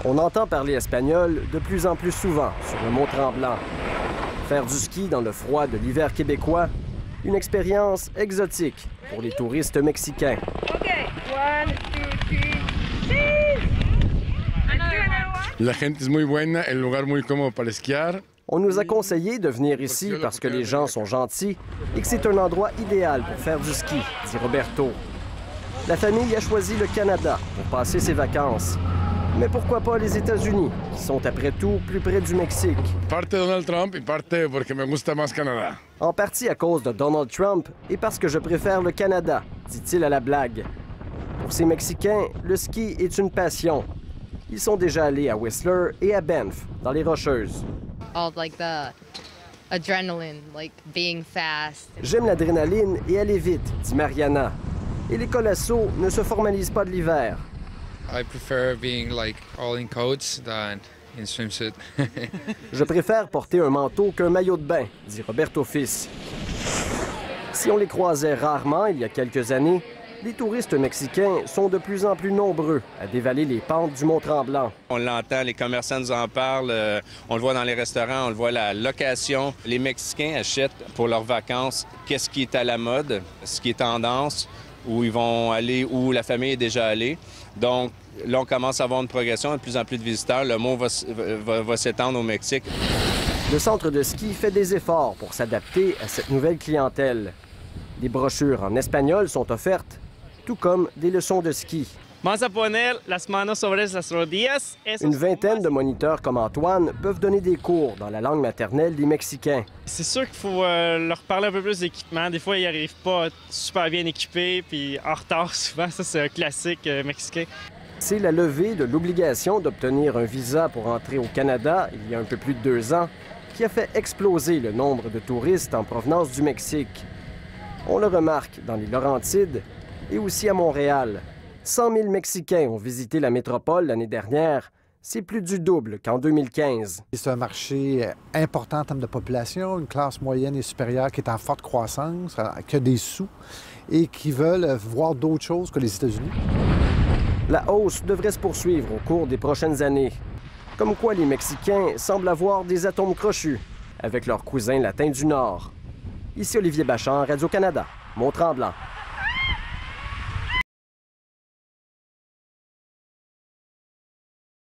On entend parler espagnol de plus en plus souvent sur le Mont-Tremblant. Faire du ski dans le froid de l'hiver québécois, une expérience exotique pour les touristes mexicains. La gente es muy buena, el lugar muy cómodo para esquiar. On nous a conseillé de venir ici parce que les gens sont gentils et que c'est un endroit idéal pour faire du ski, dit Roberto. La famille a choisi le Canada pour passer ses vacances. Mais pourquoi pas les États-Unis, qui sont après tout plus près du Mexique? Parte Donald Trump y parte porque me gusta más Canadá. En partie à cause de Donald Trump et parce que je préfère le Canada, dit-il à la blague. Pour ces Mexicains, le ski est une passion. Ils sont déjà allés à Whistler et à Banff, dans les Rocheuses. J'aime l'adrénaline et aller vite, dit Mariana. Et les colassos ne se formalisent pas de l'hiver. I prefer being all in coats than in swimsuit. Je préfère porter un manteau qu'un maillot de bain, dit Roberto Fils. Si on les croisait rarement il y a quelques années, les touristes mexicains sont de plus en plus nombreux à dévaler les pentes du Mont-Tremblant. On l'entend, les commerçants nous en parlent, on le voit dans les restaurants, on le voit à la location. Les Mexicains achètent pour leurs vacances qu'est-ce qui est à la mode, ce qui est tendance, où ils vont aller, où la famille est déjà allée. Donc là, on commence à avoir une progression, de plus en plus de visiteurs. Le mot va s'étendre au Mexique. Le centre de ski fait des efforts pour s'adapter à cette nouvelle clientèle. Des brochures en espagnol sont offertes, tout comme des leçons de ski. Une vingtaine de moniteurs comme Antoine peuvent donner des cours dans la langue maternelle des Mexicains. C'est sûr qu'il faut leur parler un peu plus d'équipement. Des fois, ils n'arrivent pas super bien équipés, puis en retard souvent. Ça, c'est un classique mexicain. C'est la levée de l'obligation d'obtenir un visa pour entrer au Canada il y a un peu plus de 2 ans qui a fait exploser le nombre de touristes en provenance du Mexique. On le remarque dans les Laurentides et aussi à Montréal. 100 000 Mexicains ont visité la métropole l'année dernière. C'est plus du double qu'en 2015. C'est un marché important en termes de population, une classe moyenne et supérieure qui est en forte croissance, qui a des sous et qui veulent voir d'autres choses que les États-Unis. La hausse devrait se poursuivre au cours des prochaines années. Comme quoi les Mexicains semblent avoir des atomes crochus avec leurs cousins latins du Nord. Ici Olivier Bachand, Radio-Canada, Mont-Tremblant.